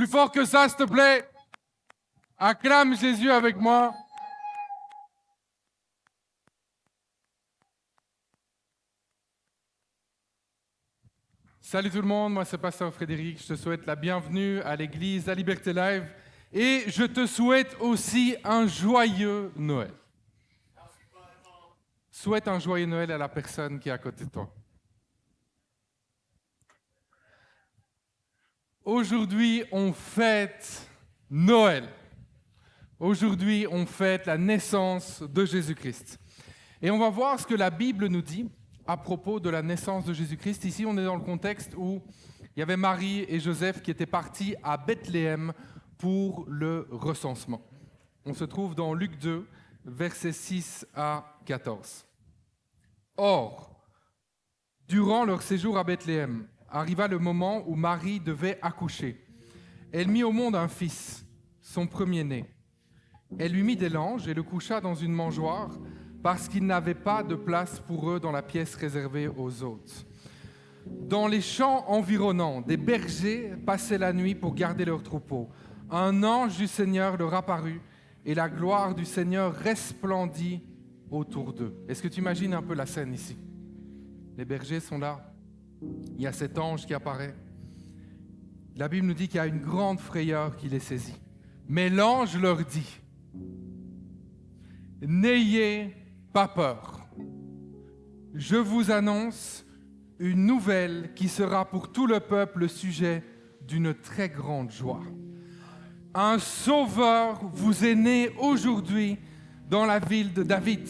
Plus fort que ça, s'il te plaît. Acclame Jésus avec moi. Salut tout le monde, moi c'est Pasteur Frédéric. Je te souhaite la bienvenue à l'église La Liberté Live et je te souhaite aussi un joyeux Noël. Souhaite un joyeux Noël à la personne qui est à côté de toi. Aujourd'hui, on fête Noël. Aujourd'hui, on fête la naissance de Jésus-Christ. Et on va voir ce que la Bible nous dit à propos de la naissance de Jésus-Christ. Ici, on est dans le contexte où il y avait Marie et Joseph qui étaient partis à Bethléem pour le recensement. On se trouve dans Luc 2, versets 6 à 14. Or, durant leur séjour à Bethléem, arriva le moment où Marie devait accoucher. Elle mit au monde un fils, son premier-né. Elle lui mit des langes et le coucha dans une mangeoire parce qu'il n'avait pas de place pour eux dans la pièce réservée aux hôtes. Dans les champs environnants, des bergers passaient la nuit pour garder leurs troupeaux. Un ange du Seigneur leur apparut et la gloire du Seigneur resplendit autour d'eux. Est-ce que tu imagines un peu la scène ici? Les bergers sont là. Il y a cet ange qui apparaît. La Bible nous dit qu'il y a une grande frayeur qui les saisit. Mais l'ange leur dit, « N'ayez pas peur. Je vous annonce une nouvelle qui sera pour tout le peuple le sujet d'une très grande joie. Un sauveur vous est né aujourd'hui dans la ville de David.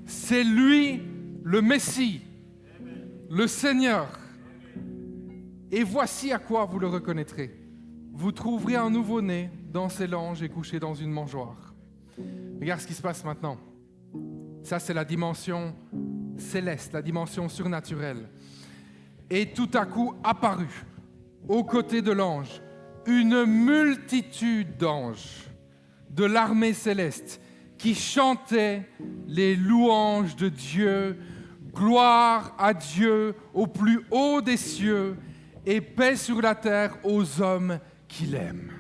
C'est lui le Messie, le Seigneur. Et voici à quoi vous le reconnaîtrez. Vous trouverez un nouveau-né dans ses langes et couché dans une mangeoire. » Regarde ce qui se passe maintenant. Ça, c'est la dimension céleste, la dimension surnaturelle. Et tout à coup apparut, aux côtés de l'ange, une multitude d'anges de l'armée céleste qui chantaient les louanges de Dieu, gloire à Dieu au plus haut des cieux et paix sur la terre aux hommes qu'il aime.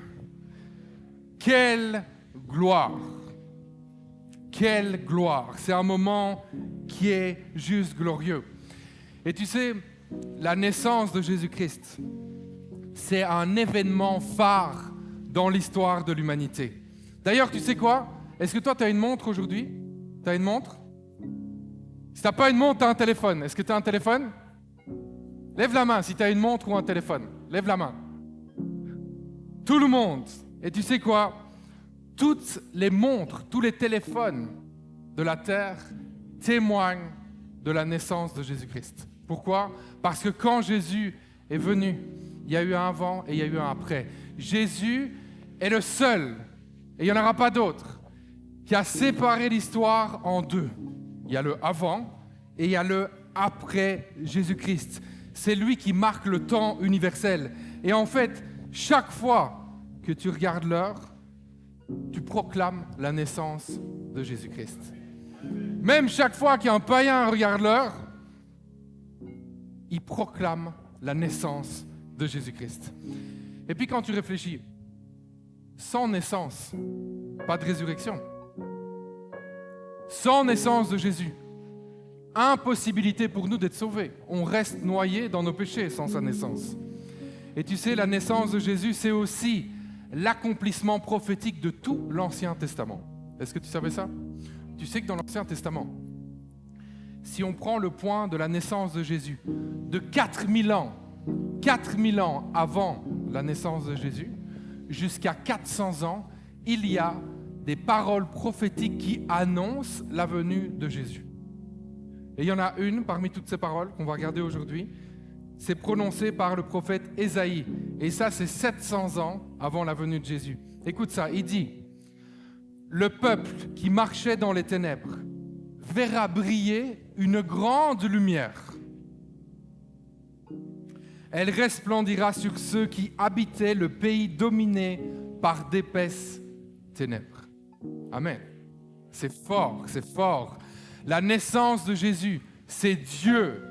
Quelle gloire! Quelle gloire! C'est un moment qui est juste glorieux. Et tu sais, la naissance de Jésus-Christ, c'est un événement phare dans l'histoire de l'humanité. D'ailleurs, tu sais quoi? Est-ce que toi, tu as une montre aujourd'hui? Tu as une montre? Si tu n'as pas une montre, tu as un téléphone. Est-ce que tu as un téléphone? Lève la main si tu as une montre ou un téléphone. Lève la main. Tout le monde. Et tu sais quoi? Toutes les montres, tous les téléphones de la terre témoignent de la naissance de Jésus-Christ. Pourquoi? Parce que quand Jésus est venu, il y a eu un avant et il y a eu un après. Jésus est le seul, et il n'y en aura pas d'autre, qui a séparé l'histoire en deux. Il y a le avant et il y a le après Jésus-Christ. C'est lui qui marque le temps universel. Et en fait, chaque fois que tu regardes l'heure, tu proclames la naissance de Jésus-Christ. Même chaque fois qu'un païen regarde l'heure, il proclame la naissance de Jésus-Christ. Et puis quand tu réfléchis, sans naissance, pas de résurrection. Sans naissance de Jésus, impossibilité pour nous d'être sauvés. On reste noyé dans nos péchés sans sa naissance. Et tu sais, la naissance de Jésus, c'est aussi l'accomplissement prophétique de tout l'Ancien Testament. Est-ce que tu savais ça? Tu sais que dans l'Ancien Testament, si on prend le point de la naissance de Jésus, de 4000 ans avant la naissance de Jésus, jusqu'à 400 ans, il y a des paroles prophétiques qui annoncent la venue de Jésus. Et il y en a une parmi toutes ces paroles qu'on va regarder aujourd'hui, c'est prononcé par le prophète Ésaïe. Et ça, c'est 700 ans avant la venue de Jésus. Écoute ça, il dit « Le peuple qui marchait dans les ténèbres verra briller une grande lumière. Elle resplendira sur ceux qui habitaient le pays dominé par d'épaisses ténèbres. » Amen. C'est fort, c'est fort. La naissance de Jésus, c'est Dieu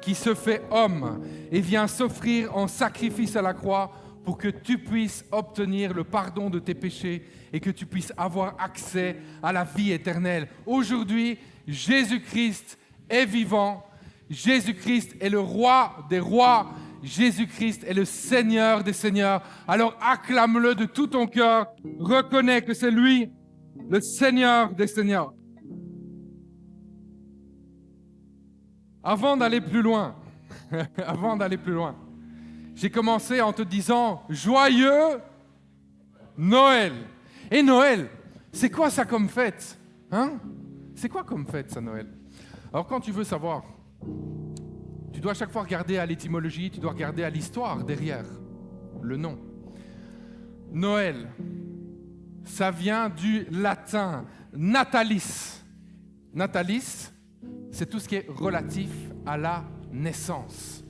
qui se fait homme et vient s'offrir en sacrifice à la croix pour que tu puisses obtenir le pardon de tes péchés et que tu puisses avoir accès à la vie éternelle. Aujourd'hui, Jésus-Christ est vivant. Jésus-Christ est le roi des rois. Jésus-Christ est le Seigneur des seigneurs. Alors acclame-le de tout ton cœur. Reconnais que c'est lui, le Seigneur des seigneurs. Avant d'aller plus loin, j'ai commencé en te disant « Joyeux Noël ». Et Noël, c'est quoi ça comme fête, hein? C'est quoi comme fête, ça, Noël? Alors, quand tu veux savoir, tu dois à chaque fois regarder à l'étymologie, tu dois regarder à l'histoire derrière, le nom. Noël, ça vient du latin natalis. Natalis, c'est tout ce qui est relatif à la naissance.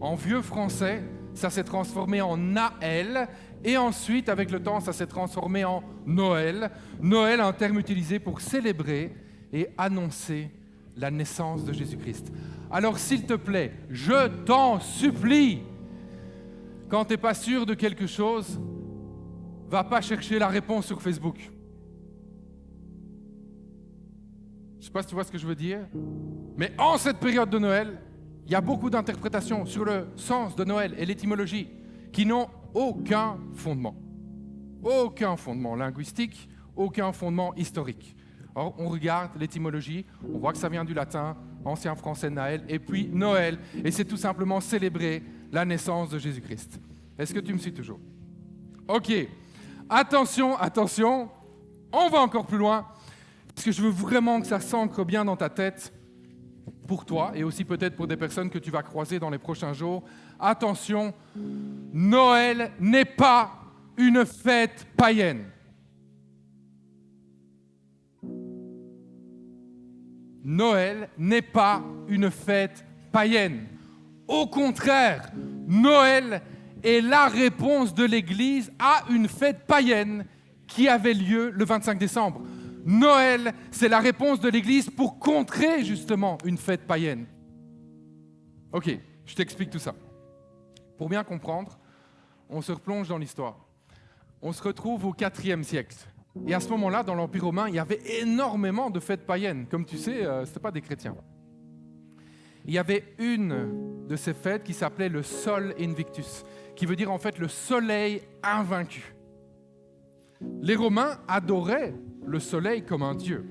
En vieux français, ça s'est transformé en Naël, et ensuite, avec le temps, ça s'est transformé en Noël. Noël, un terme utilisé pour célébrer et annoncer la naissance de Jésus-Christ. Alors, s'il te plaît, je t'en supplie, quand tu n'es pas sûr de quelque chose, va pas chercher la réponse sur Facebook. Je ne sais pas si tu vois ce que je veux dire, mais en cette période de Noël, il y a beaucoup d'interprétations sur le sens de Noël et l'étymologie qui n'ont aucun fondement. Aucun fondement linguistique, aucun fondement historique. Alors, on regarde l'étymologie, on voit que ça vient du latin, ancien français Naël, et puis Noël, et c'est tout simplement célébrer la naissance de Jésus-Christ. Est-ce que tu me suis toujours? Ok, attention, on va encore plus loin, parce que je veux vraiment que ça s'ancre bien dans ta tête, pour toi, et aussi peut-être pour des personnes que tu vas croiser dans les prochains jours. Attention, Noël n'est pas une fête païenne. Noël n'est pas une fête païenne. Au contraire, Noël est la réponse de l'Église à une fête païenne qui avait lieu le 25 décembre. Noël, c'est la réponse de l'Église pour contrer justement une fête païenne. Ok, je t'explique tout ça. Pour bien comprendre, on se replonge dans l'histoire. On se retrouve au IVe siècle. Et à ce moment-là, dans l'Empire romain, il y avait énormément de fêtes païennes. Comme tu sais, ce n'étaient pas des chrétiens. Il y avait une de ces fêtes qui s'appelait le Sol Invictus, qui veut dire en fait le soleil invaincu. Les Romains adoraient le soleil comme un dieu.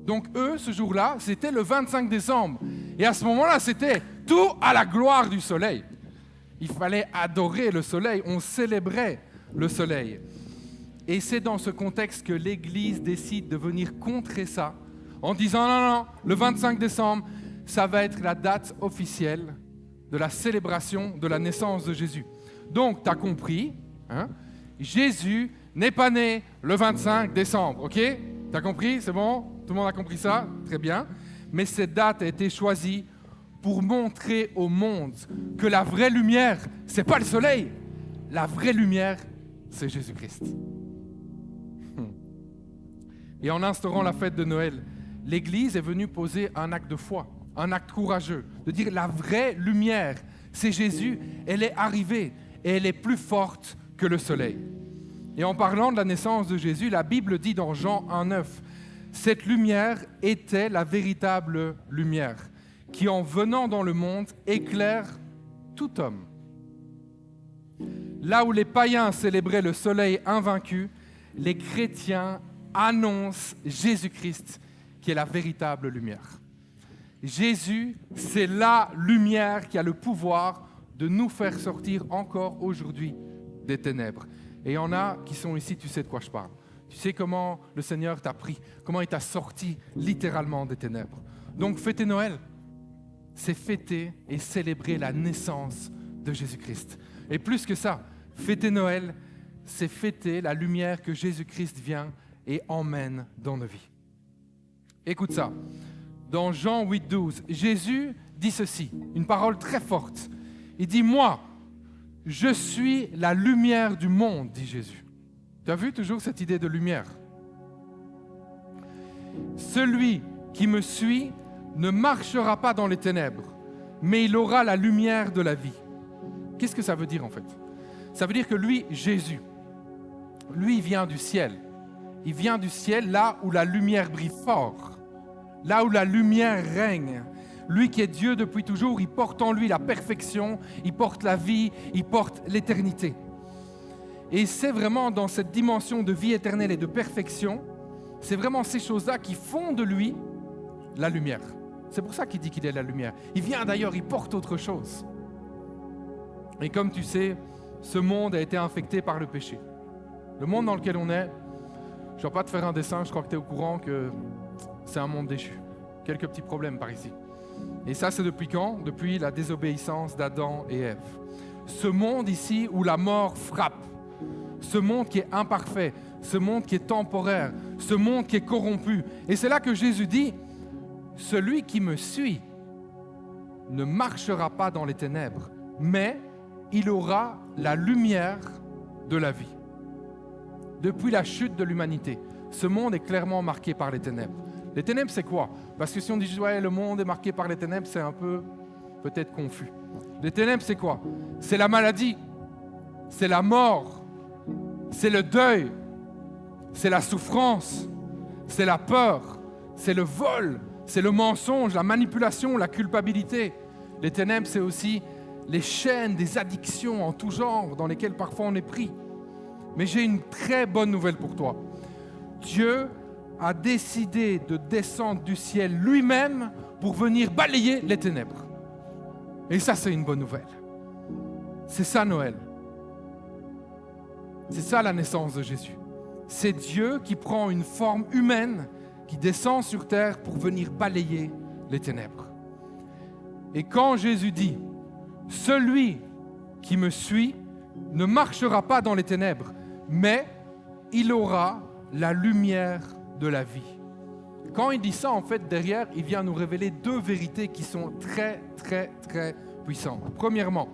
Donc eux, ce jour-là, c'était le 25 décembre. Et à ce moment-là, c'était tout à la gloire du soleil. Il fallait adorer le soleil, on célébrait le soleil. Et c'est dans ce contexte que l'Église décide de venir contrer ça, en disant non, le 25 décembre, ça va être la date officielle de la célébration de la naissance de Jésus. Donc, tu as compris, hein, Jésus n'est pas né le 25 décembre, ok? T'as compris? C'est bon? Tout le monde a compris ça? Très bien. Mais cette date a été choisie pour montrer au monde que la vraie lumière, c'est pas le soleil. La vraie lumière, c'est Jésus-Christ. Et en instaurant la fête de Noël, l'Église est venue poser un acte de foi, un acte courageux, de dire la vraie lumière, c'est Jésus, elle est arrivée et elle est plus forte que le soleil. Et en parlant de la naissance de Jésus, la Bible dit dans Jean 1,9, cette lumière était la véritable lumière qui, en venant dans le monde, éclaire tout homme. Là où les païens célébraient le soleil invaincu, les chrétiens annoncent Jésus-Christ qui est la véritable lumière. Jésus, c'est la lumière qui a le pouvoir de nous faire sortir encore aujourd'hui des ténèbres. Et il y en a qui sont ici, tu sais de quoi je parle. Tu sais comment le Seigneur t'a pris, comment il t'a sorti littéralement des ténèbres. Donc fêter Noël, c'est fêter et célébrer la naissance de Jésus-Christ. Et plus que ça, fêter Noël, c'est fêter la lumière que Jésus-Christ vient et emmène dans nos vies. Écoute ça. Dans Jean 8,12, Jésus dit ceci, une parole très forte. Il dit « Moi, je suis la lumière du monde », dit Jésus. Tu as vu toujours cette idée de lumière? « Celui qui me suit ne marchera pas dans les ténèbres, mais il aura la lumière de la vie. » Qu'est-ce que ça veut dire en fait? Ça veut dire que lui, Jésus, lui, il vient du ciel. Il vient du ciel là où la lumière brille fort, là où la lumière règne. Lui qui est Dieu depuis toujours, il porte en lui la perfection, il porte la vie, il porte l'éternité. Et c'est vraiment dans cette dimension de vie éternelle et de perfection, c'est vraiment ces choses-là qui font de lui la lumière. C'est pour ça qu'il dit qu'il est la lumière. Il vient d'ailleurs, il porte autre chose. Et comme tu sais, ce monde a été infecté par le péché. Le monde dans lequel on est, je ne vais pas te faire un dessin, je crois que tu es au courant que c'est un monde déchu. Quelques petits problèmes par ici. Et ça, c'est depuis quand? Depuis la désobéissance d'Adam et Ève. Ce monde ici où la mort frappe, ce monde qui est imparfait, ce monde qui est temporaire, ce monde qui est corrompu. Et c'est là que Jésus dit, celui qui me suit ne marchera pas dans les ténèbres, mais il aura la lumière de la vie. Depuis la chute de l'humanité, ce monde est clairement marqué par les ténèbres. Les ténèbres, c'est quoi? Parce que si on dit ouais, le monde est marqué par les ténèbres, c'est un peu peut-être confus. Les ténèbres, c'est quoi? C'est la maladie, c'est la mort, c'est le deuil, c'est la souffrance, c'est la peur, c'est le vol, c'est le mensonge, la manipulation, la culpabilité. Les ténèbres, c'est aussi les chaînes des addictions en tout genre dans lesquelles parfois on est pris. Mais j'ai une très bonne nouvelle pour toi. Dieu a décidé de descendre du ciel lui-même pour venir balayer les ténèbres. Et ça, c'est une bonne nouvelle. C'est ça Noël. C'est ça la naissance de Jésus. C'est Dieu qui prend une forme humaine, qui descend sur terre pour venir balayer les ténèbres. Et quand Jésus dit « Celui qui me suit ne marchera pas dans les ténèbres, mais il aura la lumière de la vie. » Quand il dit ça, en fait, derrière, il vient nous révéler deux vérités qui sont très, très, très puissantes. Premièrement,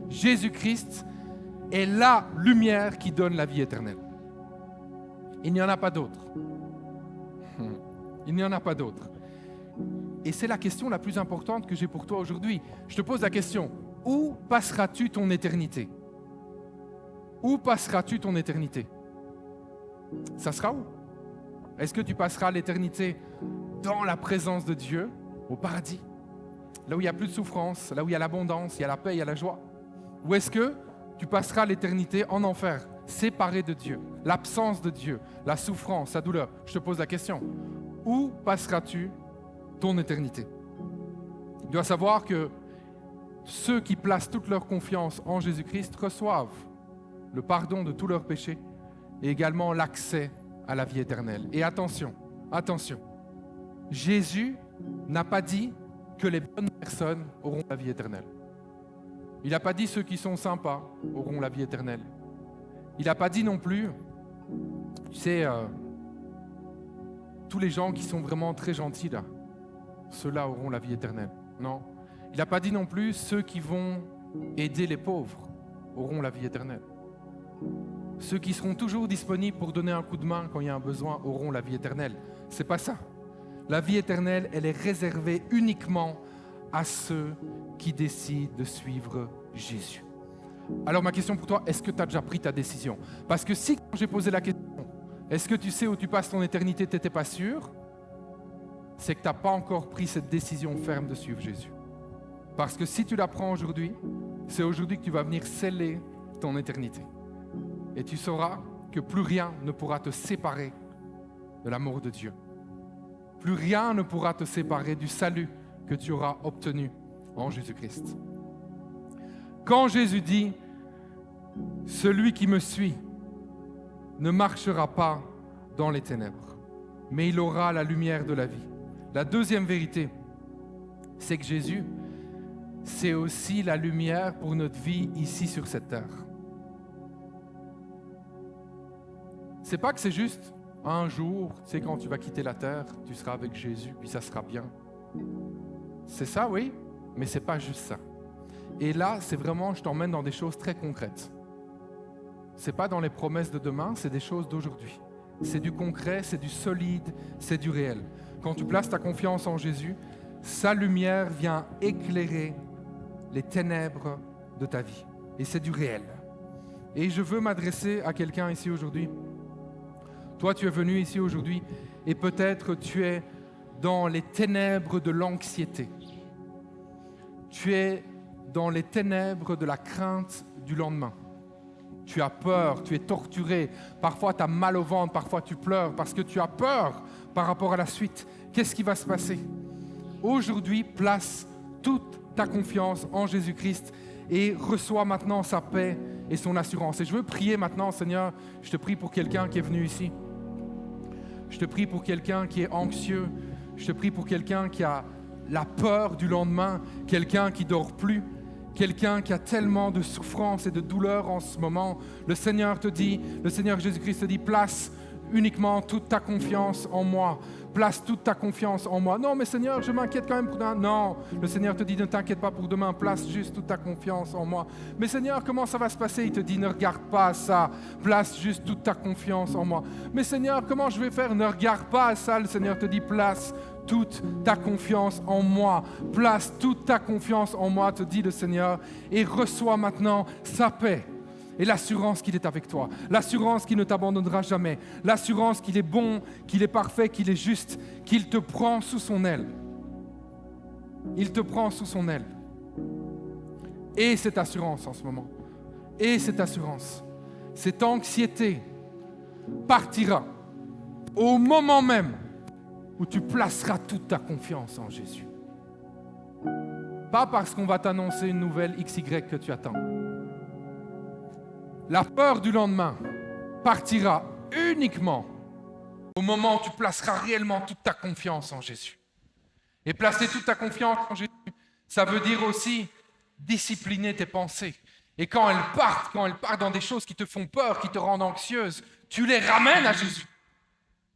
Jésus-Christ est la lumière qui donne la vie éternelle. Il n'y en a pas d'autre. Il n'y en a pas d'autre. Et c'est la question la plus importante que j'ai pour toi aujourd'hui. Je te pose la question, où passeras-tu ton éternité? Où passeras-tu ton éternité? Ça sera où? Est-ce que tu passeras l'éternité dans la présence de Dieu, au paradis, là où il n'y a plus de souffrance, là où il y a l'abondance, il y a la paix, il y a la joie? Ou est-ce que tu passeras l'éternité en enfer, séparé de Dieu, l'absence de Dieu, la souffrance, la douleur? Je te pose la question, où passeras-tu ton éternité? Tu dois savoir que ceux qui placent toute leur confiance en Jésus-Christ reçoivent le pardon de tous leurs péchés et également l'accès à la vie éternelle. Et attention, attention, Jésus n'a pas dit que les bonnes personnes auront la vie éternelle. Il n'a pas dit ceux qui sont sympas auront la vie éternelle. Il n'a pas dit non plus, tu sais, tous les gens qui sont vraiment très gentils là, ceux-là auront la vie éternelle. Non. Il n'a pas dit non plus ceux qui vont aider les pauvres auront la vie éternelle. Ceux qui seront toujours disponibles pour donner un coup de main quand il y a un besoin auront la vie éternelle. C'est pas ça. La vie éternelle, elle est réservée uniquement à ceux qui décident de suivre Jésus. Alors ma question pour toi, est-ce que tu as déjà pris ta décision? Parce que si, quand j'ai posé la question, est-ce que tu sais où tu passes ton éternité, tu n'étais pas sûr, c'est que tu n'as pas encore pris cette décision ferme de suivre Jésus. Parce que si tu la prends aujourd'hui, c'est aujourd'hui que tu vas venir sceller ton éternité. Et tu sauras que plus rien ne pourra te séparer de l'amour de Dieu. Plus rien ne pourra te séparer du salut que tu auras obtenu en Jésus-Christ. Quand Jésus dit « Celui qui me suit ne marchera pas dans les ténèbres, mais il aura la lumière de la vie. » La deuxième vérité, c'est que Jésus, c'est aussi la lumière pour notre vie ici sur cette terre. C'est pas que c'est juste un jour, tu sais, quand tu vas quitter la terre, tu seras avec Jésus, puis ça sera bien. C'est ça, oui, mais c'est pas juste ça. Et là, c'est vraiment, je t'emmène dans des choses très concrètes. C'est pas dans les promesses de demain, c'est des choses d'aujourd'hui. C'est du concret, c'est du solide, c'est du réel. Quand tu places ta confiance en Jésus, sa lumière vient éclairer les ténèbres de ta vie. Et c'est du réel. Et je veux m'adresser à quelqu'un ici aujourd'hui. Toi, tu es venu ici aujourd'hui et peut-être tu es dans les ténèbres de l'anxiété. Tu es dans les ténèbres de la crainte du lendemain. Tu as peur, tu es torturé. Parfois, tu as mal au ventre, parfois tu pleures parce que tu as peur par rapport à la suite. Qu'est-ce qui va se passer? Aujourd'hui, place toute ta confiance en Jésus-Christ et reçois maintenant sa paix et son assurance. Et je veux prier maintenant, Seigneur, je te prie pour quelqu'un qui est venu ici. Je te prie pour quelqu'un qui est anxieux. Je te prie pour quelqu'un qui a la peur du lendemain, quelqu'un qui ne dort plus, quelqu'un qui a tellement de souffrance et de douleur en ce moment. Le Seigneur Jésus-Christ te dit, place uniquement toute ta confiance en moi. Place toute ta confiance en moi. Non, mais Seigneur, je m'inquiète quand même pour demain. Non, le Seigneur te dit, ne t'inquiète pas pour demain. Place juste toute ta confiance en moi. Mais Seigneur, comment ça va se passer? Il te dit, ne regarde pas à ça. Place juste toute ta confiance en moi. Mais Seigneur, comment je vais faire? Ne regarde pas à ça. Le Seigneur te dit, place toute ta confiance en moi. Place toute ta confiance en moi, te dit le Seigneur, et reçois maintenant sa paix. Et l'assurance qu'il est avec toi, l'assurance qu'il ne t'abandonnera jamais, l'assurance qu'il est bon, qu'il est parfait, qu'il est juste, qu'il te prend sous son aile. Il te prend sous son aile. Et cette assurance en ce moment, et cette assurance, cette anxiété partira au moment même où tu placeras toute ta confiance en Jésus. Pas parce qu'on va t'annoncer une nouvelle XY que tu attends. La peur du lendemain partira uniquement au moment où tu placeras réellement toute ta confiance en Jésus. Et placer toute ta confiance en Jésus, ça veut dire aussi discipliner tes pensées. Et quand elles partent dans des choses qui te font peur, qui te rendent anxieuse, tu les ramènes à Jésus.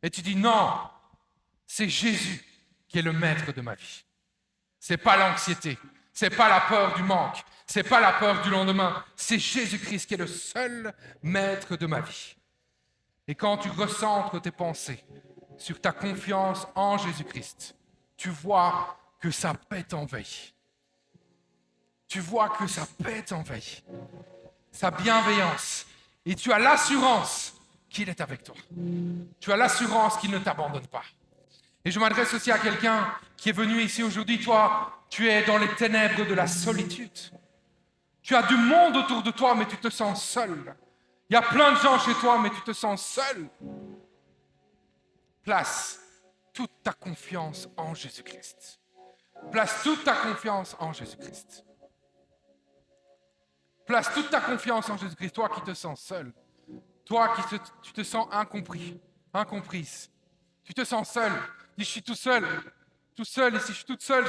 Et tu dis non, c'est Jésus qui est le maître de ma vie. C'est pas l'anxiété, c'est pas la peur du manque, c'est pas la peur du lendemain, c'est Jésus-Christ qui est le seul maître de ma vie. Et quand tu recentres tes pensées sur ta confiance en Jésus-Christ, tu vois que sa paix t'envahit. Tu vois que sa paix t'envahit, sa bienveillance, et tu as l'assurance qu'il est avec toi. Tu as l'assurance qu'il ne t'abandonne pas. Et je m'adresse aussi à quelqu'un qui est venu ici aujourd'hui. Toi, tu es dans les ténèbres de la solitude. Tu as du monde autour de toi, mais tu te sens seul. Il y a plein de gens chez toi, mais tu te sens seul. Place toute ta confiance en Jésus-Christ. Place toute ta confiance en Jésus-Christ. Place toute ta confiance en Jésus-Christ. Toi qui te sens seul. Toi tu te sens incompris, incomprise. Tu te sens seul. Dis, je suis tout seul ici, je suis toute seule.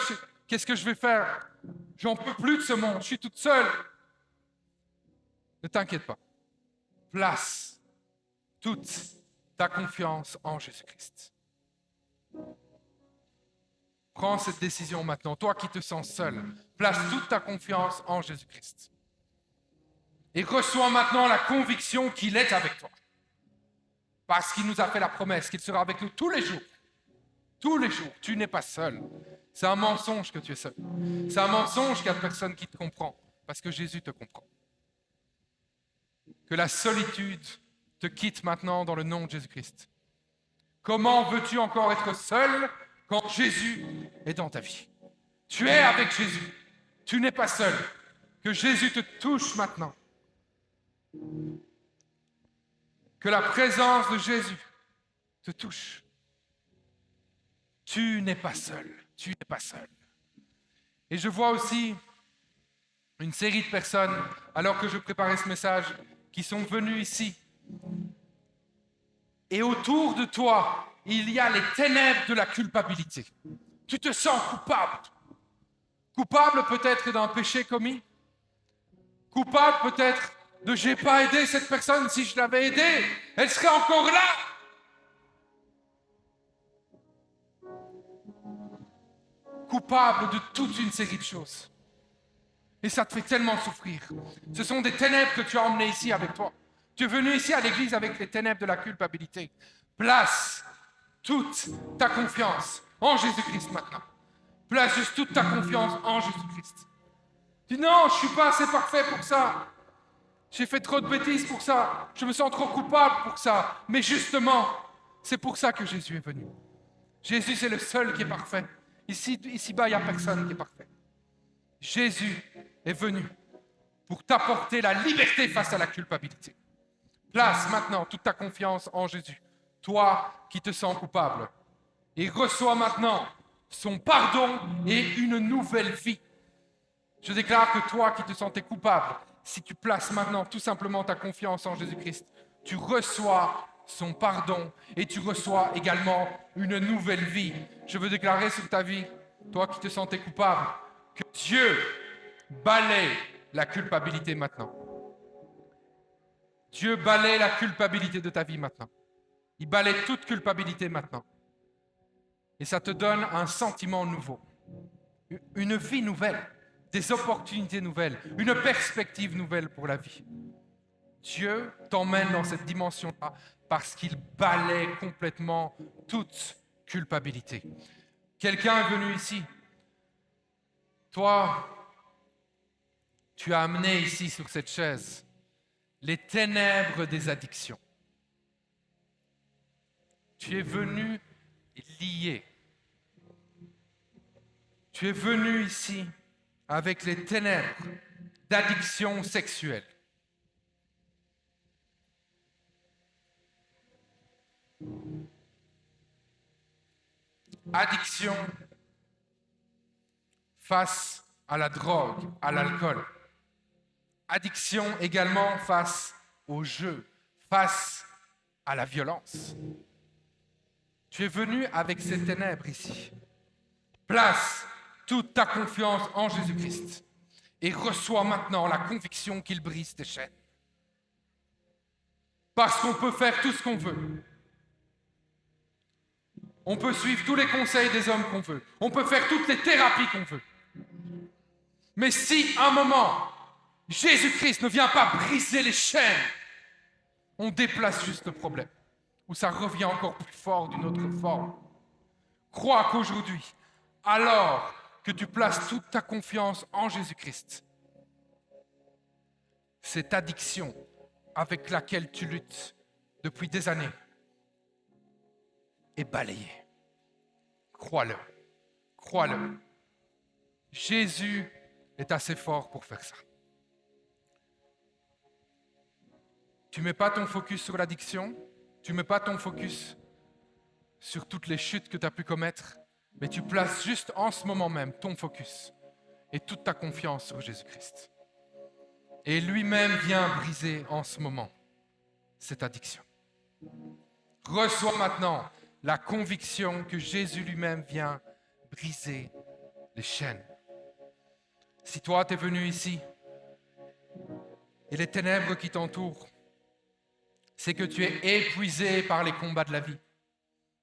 Qu'est-ce que je vais faire? J'en peux plus de ce monde, je suis toute seule. Ne t'inquiète pas. Place toute ta confiance en Jésus-Christ. Prends cette décision maintenant. Toi qui te sens seul, place toute ta confiance en Jésus-Christ. Et reçois maintenant la conviction qu'il est avec toi. Parce qu'il nous a fait la promesse qu'il sera avec nous tous les jours. Tous les jours, tu n'es pas seul. C'est un mensonge que tu es seul. C'est un mensonge qu'il n'y a personne qui te comprend. Parce que Jésus te comprend. Que la solitude te quitte maintenant dans le nom de Jésus-Christ. Comment veux-tu encore être seul quand Jésus est dans ta vie? Tu es avec Jésus. Tu n'es pas seul. Que Jésus te touche maintenant. Que la présence de Jésus te touche. Tu n'es pas seul. Tu n'es pas seul. Et je vois aussi une série de personnes, alors que je préparais ce message, qui sont venues ici. Et autour de toi, il y a les ténèbres de la culpabilité. Tu te sens coupable. Coupable peut-être d'un péché commis. Coupable peut-être de « j'ai pas aidé cette personne, si je l'avais aidée, elle serait encore là ». Coupable de toute une série de choses. Et ça te fait tellement souffrir. Ce sont des ténèbres que tu as emmenées ici avec toi. Tu es venu ici à l'église avec les ténèbres de la culpabilité. Place toute ta confiance en Jésus-Christ maintenant. Place juste toute ta confiance en Jésus-Christ. Dis non, je ne suis pas assez parfait pour ça. J'ai fait trop de bêtises pour ça. Je me sens trop coupable pour ça. Mais justement, c'est pour ça que Jésus est venu. Jésus, c'est le seul qui est parfait. Ici-bas, il n'y a personne qui est parfait. Jésus est venu pour t'apporter la liberté face à la culpabilité. Place maintenant toute ta confiance en Jésus, toi qui te sens coupable. Et reçois maintenant son pardon et une nouvelle vie. Je déclare que toi qui te sentais coupable, si tu places maintenant tout simplement ta confiance en Jésus-Christ, tu reçois son pardon et tu reçois également une nouvelle vie. Je veux déclarer sur ta vie, toi qui te sentais coupable, que Dieu balaie la culpabilité maintenant. Dieu balaie la culpabilité de ta vie maintenant. Il balaie toute culpabilité maintenant. Et ça te donne un sentiment nouveau, une vie nouvelle, des opportunités nouvelles, une perspective nouvelle pour la vie. Dieu t'emmène dans cette dimension-là parce qu'il balaie complètement toute culpabilité. Quelqu'un est venu ici. Toi, tu as amené ici sur cette chaise les ténèbres des addictions. Tu es venu lié. Tu es venu ici avec les ténèbres d'addiction sexuelle. Addiction face à la drogue, à l'alcool. Addiction également face au jeu, face à la violence. Tu es venu avec ces ténèbres ici. Place toute ta confiance en Jésus-Christ et reçois maintenant la conviction qu'il brise tes chaînes. Parce qu'on peut faire tout ce qu'on veut. On peut suivre tous les conseils des hommes qu'on veut. On peut faire toutes les thérapies qu'on veut. Mais si, à un moment, Jésus-Christ ne vient pas briser les chaînes, on déplace juste le problème, ou ça revient encore plus fort d'une autre forme. Crois qu'aujourd'hui, alors que tu places toute ta confiance en Jésus-Christ, cette addiction avec laquelle tu luttes depuis des années est balayée. Crois-le. Crois-le. Jésus est assez fort pour faire ça. Tu ne mets pas ton focus sur l'addiction, tu ne mets pas ton focus sur toutes les chutes que tu as pu commettre, mais tu places juste en ce moment même ton focus et toute ta confiance sur Jésus-Christ. Et lui-même vient briser en ce moment cette addiction. Reçois maintenant la conviction que Jésus lui-même vient briser les chaînes. Si toi, tu es venu ici et les ténèbres qui t'entourent, c'est que tu es épuisé par les combats de la vie.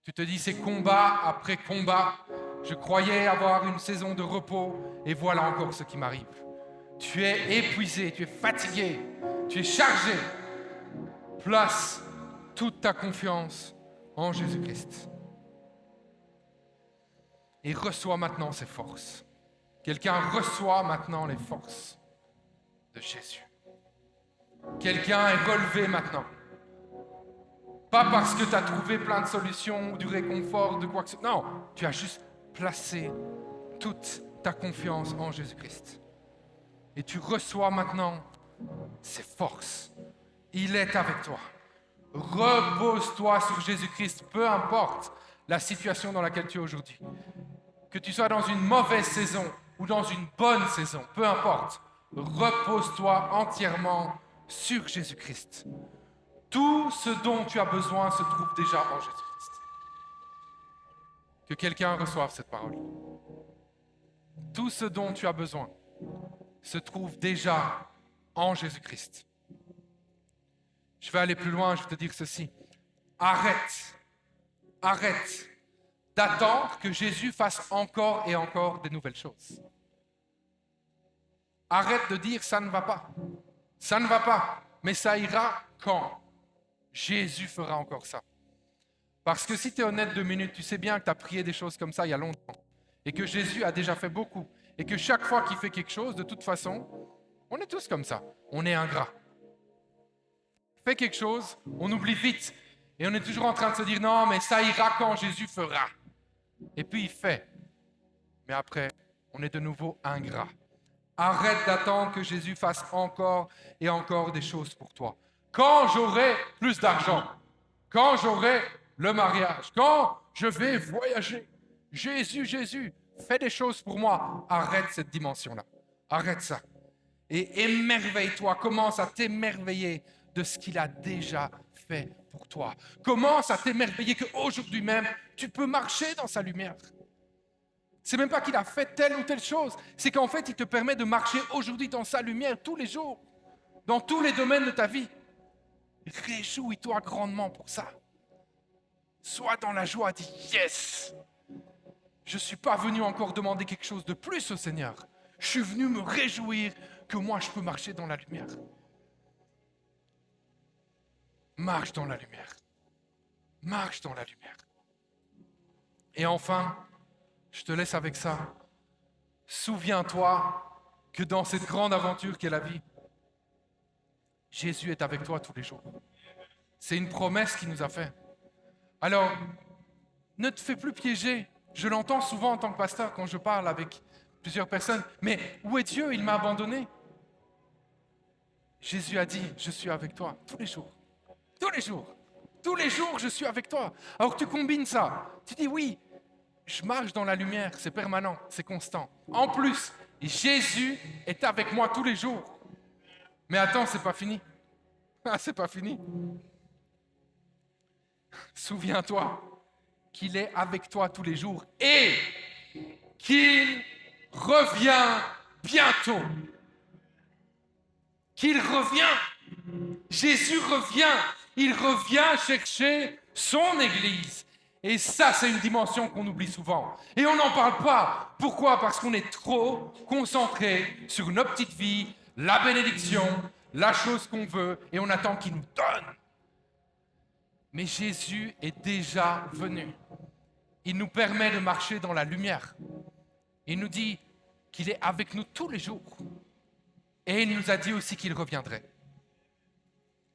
Tu te dis, c'est combat après combat. Je croyais avoir une saison de repos et voilà encore ce qui m'arrive. Tu es épuisé, tu es fatigué, tu es chargé. Place toute ta confiance en Jésus-Christ. Et reçois maintenant ses forces. Quelqu'un reçoit maintenant les forces de Jésus. Quelqu'un est relevé maintenant. Pas parce que tu as trouvé plein de solutions ou du réconfort, de quoi que ce soit. Non, tu as juste placé toute ta confiance en Jésus-Christ. Et tu reçois maintenant ses forces. Il est avec toi. Repose-toi sur Jésus-Christ, peu importe la situation dans laquelle tu es aujourd'hui. Que tu sois dans une mauvaise saison ou dans une bonne saison, peu importe. Repose-toi entièrement sur Jésus-Christ. Tout ce dont tu as besoin se trouve déjà en Jésus-Christ. Que quelqu'un reçoive cette parole. Tout ce dont tu as besoin se trouve déjà en Jésus-Christ. Je vais aller plus loin, je vais te dire ceci. Arrête d'attendre que Jésus fasse encore et encore des nouvelles choses. Arrête de dire ça ne va pas. Ça ne va pas, mais ça ira quand Jésus fera encore ça. Parce que si tu es honnête 2 minutes, tu sais bien que tu as prié des choses comme ça il y a longtemps. Et que Jésus a déjà fait beaucoup. Et que chaque fois qu'il fait quelque chose, de toute façon, on est tous comme ça. On est ingrats. fait quelque chose, on oublie vite. Et on est toujours en train de se dire, non, mais ça ira quand Jésus fera. Et puis il fait. Mais après, on est de nouveau ingrat. Arrête d'attendre que Jésus fasse encore et encore des choses pour toi. Quand j'aurai plus d'argent, quand j'aurai le mariage, quand je vais voyager, Jésus, fais des choses pour moi. Arrête cette dimension-là. Arrête ça. Et émerveille-toi, commence à t'émerveiller de ce qu'il a déjà fait pour toi. Commence à t'émerveiller qu'aujourd'hui même, tu peux marcher dans sa lumière. C'est même pas qu'il a fait telle ou telle chose, c'est qu'en fait, il te permet de marcher aujourd'hui dans sa lumière tous les jours, dans tous les domaines de ta vie. Réjouis-toi grandement pour ça. Sois dans la joie, dis yes. Je ne suis pas venu encore demander quelque chose de plus au Seigneur. Je suis venu me réjouir que moi, je peux marcher dans la lumière. Marche dans la lumière. Marche dans la lumière. Et enfin, je te laisse avec ça. Souviens-toi que dans cette grande aventure qu'est la vie, Jésus est avec toi tous les jours. C'est une promesse qu'il nous a faite. Alors, ne te fais plus piéger. Je l'entends souvent en tant que pasteur quand je parle avec plusieurs personnes. Mais où est Dieu? Il m'a abandonné. Jésus a dit, je suis avec toi tous les jours. Tous les jours. Tous les jours, je suis avec toi. Alors tu combines ça. Tu dis oui, je marche dans la lumière, c'est permanent, c'est constant. En plus, Jésus est avec moi tous les jours. Mais attends, c'est pas fini. Ah, c'est pas fini. Souviens-toi qu'il est avec toi tous les jours et qu'il revient bientôt. Qu'il revient. Jésus revient. Il revient chercher son Église. Et ça, c'est une dimension qu'on oublie souvent. Et on n'en parle pas. Pourquoi? Parce qu'on est trop concentré sur nos petites vies, la bénédiction, la chose qu'on veut, et on attend qu'il nous donne. Mais Jésus est déjà venu. Il nous permet de marcher dans la lumière. Il nous dit qu'il est avec nous tous les jours. Et il nous a dit aussi qu'il reviendrait.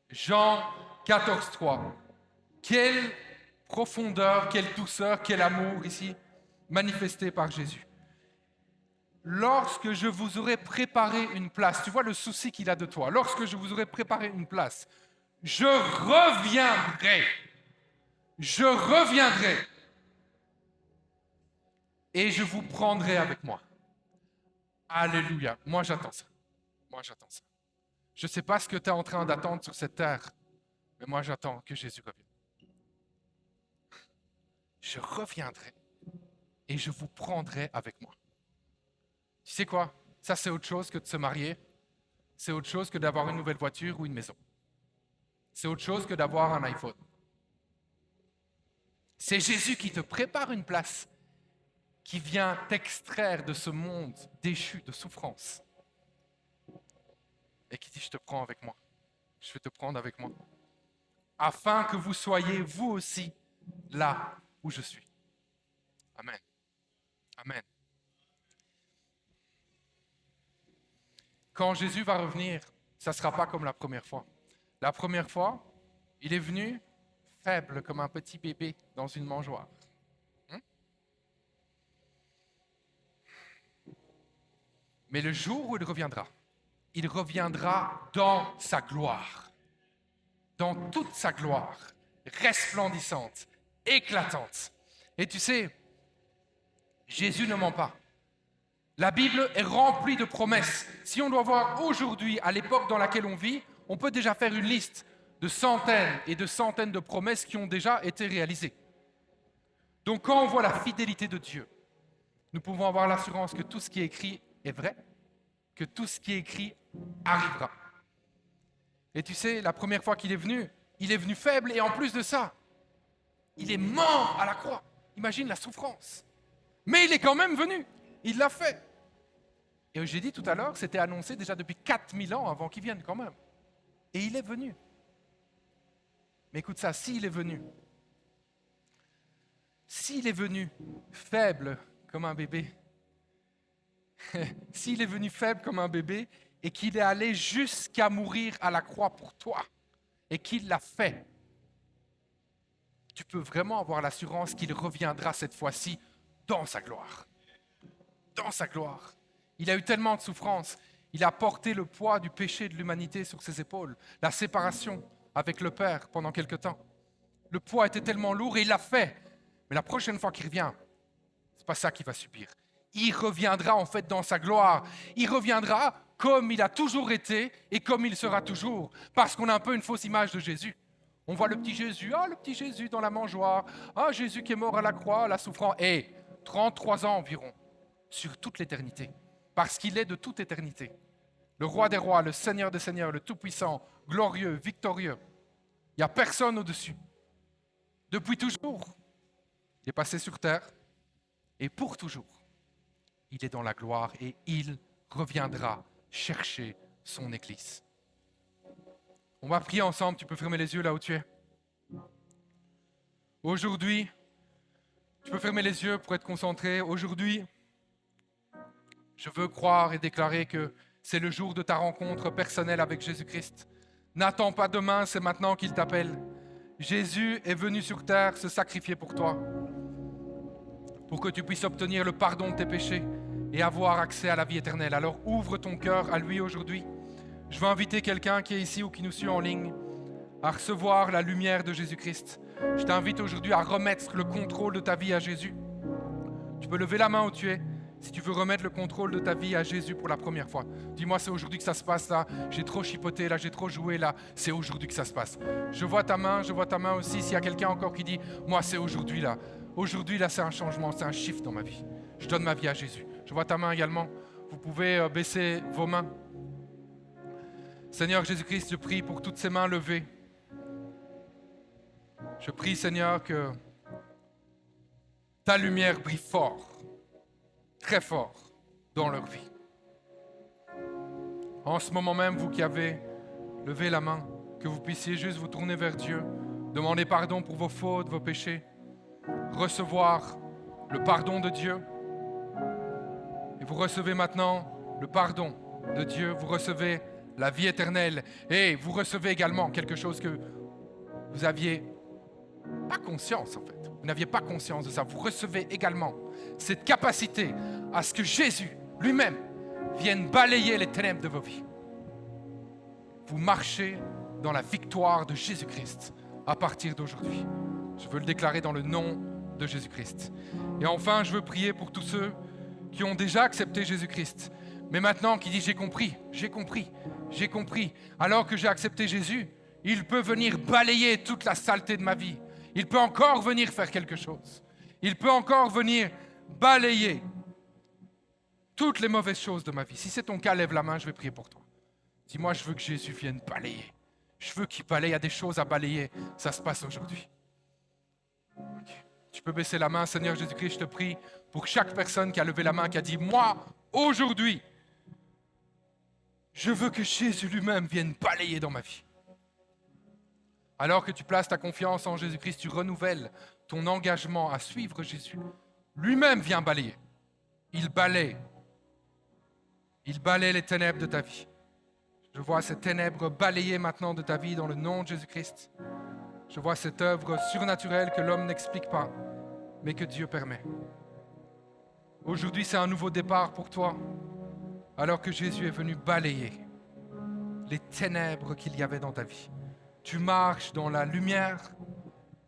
Jean 14, 3. Quelle profondeur, quelle douceur, quel amour ici manifesté par Jésus. Lorsque je vous aurai préparé une place, tu vois le souci qu'il a de toi, lorsque je vous aurai préparé une place, je reviendrai et je vous prendrai avec moi. Alléluia, moi j'attends ça. Je ne sais pas ce que tu es en train d'attendre sur cette terre, mais moi j'attends que Jésus revienne. Je reviendrai et je vous prendrai avec moi. Tu sais quoi? Ça, c'est autre chose que de se marier. C'est autre chose que d'avoir une nouvelle voiture ou une maison. C'est autre chose que d'avoir un iPhone. C'est Jésus qui te prépare une place, qui vient t'extraire de ce monde déchu de souffrance et qui dit, je te prends avec moi. Je vais te prendre avec moi. Afin que vous soyez, vous aussi, là où je suis. Amen. Amen. Quand Jésus va revenir, ça ne sera pas comme la première fois. La première fois, il est venu faible comme un petit bébé dans une mangeoire. Mais le jour où il reviendra dans sa gloire, dans toute sa gloire, resplendissante, éclatante. Et tu sais, Jésus ne ment pas. La Bible est remplie de promesses. Si on doit voir aujourd'hui, à l'époque dans laquelle on vit, on peut déjà faire une liste de centaines et de centaines de promesses qui ont déjà été réalisées. Donc quand on voit la fidélité de Dieu, nous pouvons avoir l'assurance que tout ce qui est écrit est vrai, que tout ce qui est écrit arrivera. Et tu sais, la première fois qu'il est venu faible, et en plus de ça, il est mort à la croix. Imagine la souffrance. Mais il est quand même venu. Il l'a fait. Et j'ai dit tout à l'heure, c'était annoncé déjà depuis 4000 ans avant qu'il vienne quand même. Et il est venu. Mais écoute ça, s'il est venu faible comme un bébé, s'il est venu faible comme un bébé et qu'il est allé jusqu'à mourir à la croix pour toi et qu'il l'a fait, tu peux vraiment avoir l'assurance qu'il reviendra cette fois-ci dans sa gloire. Dans sa gloire. Il a eu tellement de souffrances. Il a porté le poids du péché de l'humanité sur ses épaules. La séparation avec le Père pendant quelque temps. Le poids était tellement lourd et il l'a fait. Mais la prochaine fois qu'il revient, c'est pas ça qu'il va subir. Il reviendra en fait dans sa gloire. Il reviendra comme il a toujours été et comme il sera toujours. Parce qu'on a un peu une fausse image de Jésus. On voit le petit Jésus, le petit Jésus dans la mangeoire, Jésus qui est mort à la croix, la souffrance. Et 33 ans environ, sur toute l'éternité. Parce qu'il est de toute éternité. Le roi des rois, le Seigneur des seigneurs, le Tout-Puissant, glorieux, victorieux. Il n'y a personne au-dessus. Depuis toujours, il est passé sur terre et pour toujours, il est dans la gloire et il reviendra chercher son Église. On va prier ensemble, tu peux fermer les yeux là où tu es. Aujourd'hui, tu peux fermer les yeux pour être concentré. Aujourd'hui, je veux croire et déclarer que c'est le jour de ta rencontre personnelle avec Jésus-Christ. N'attends pas demain, c'est maintenant qu'il t'appelle. Jésus est venu sur terre se sacrifier pour toi, pour que tu puisses obtenir le pardon de tes péchés et avoir accès à la vie éternelle. Alors ouvre ton cœur à lui aujourd'hui. Je veux inviter quelqu'un qui est ici ou qui nous suit en ligne à recevoir la lumière de Jésus-Christ. Je t'invite aujourd'hui à remettre le contrôle de ta vie à Jésus. Tu peux lever la main où tu es si tu veux remettre le contrôle de ta vie à Jésus pour la première fois. Dis-moi, c'est aujourd'hui que ça se passe là. J'ai trop chipoté là, j'ai trop joué là. C'est aujourd'hui que ça se passe. Je vois ta main aussi. S'il y a quelqu'un encore qui dit, moi c'est aujourd'hui là. Aujourd'hui là, c'est un changement, c'est un shift dans ma vie. Je donne ma vie à Jésus. Je vois ta main également. Vous pouvez baisser vos mains. Seigneur Jésus-Christ, je prie pour toutes ces mains levées. Je prie, Seigneur, que ta lumière brille fort, très fort, dans leur vie. En ce moment même, vous qui avez levé la main, que vous puissiez juste vous tourner vers Dieu, demander pardon pour vos fautes, vos péchés, recevoir le pardon de Dieu. Et vous recevez maintenant le pardon de Dieu, vous recevez la vie éternelle et vous recevez également quelque chose que vous aviez pas conscience en fait. Vous n'aviez pas conscience de ça. Vous recevez également cette capacité à ce que Jésus lui-même vienne balayer les ténèbres de vos vies. Vous marchez dans la victoire de Jésus-Christ à partir d'aujourd'hui. Je veux le déclarer dans le nom de Jésus-Christ. Et enfin, je veux prier pour tous ceux qui ont déjà accepté Jésus-Christ, mais maintenant qui disent j'ai compris. Alors que j'ai accepté Jésus, il peut venir balayer toute la saleté de ma vie. Il peut encore venir faire quelque chose. Il peut encore venir balayer toutes les mauvaises choses de ma vie. Si c'est ton cas, lève la main, je vais prier pour toi. Dis-moi, je veux que Jésus vienne balayer. Je veux qu'il balaye, il y a des choses à balayer. Ça se passe aujourd'hui. Okay. Tu peux baisser la main, Seigneur Jésus-Christ, je te prie pour chaque personne qui a levé la main, qui a dit, moi, aujourd'hui, je veux que Jésus lui-même vienne balayer dans ma vie. Alors que tu places ta confiance en Jésus-Christ, tu renouvelles ton engagement à suivre Jésus. Lui-même vient balayer. Il balaye les ténèbres de ta vie. Je vois ces ténèbres balayées maintenant de ta vie dans le nom de Jésus-Christ. Je vois cette œuvre surnaturelle que l'homme n'explique pas, mais que Dieu permet. Aujourd'hui, c'est un nouveau départ pour toi, alors que Jésus est venu balayer les ténèbres qu'il y avait dans ta vie. Tu marches dans la lumière,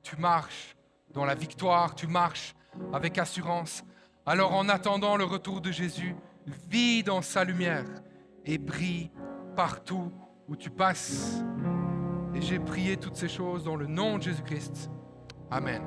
tu marches dans la victoire, tu marches avec assurance. Alors en attendant le retour de Jésus, vis dans sa lumière et brille partout où tu passes. Et j'ai prié toutes ces choses dans le nom de Jésus-Christ. Amen.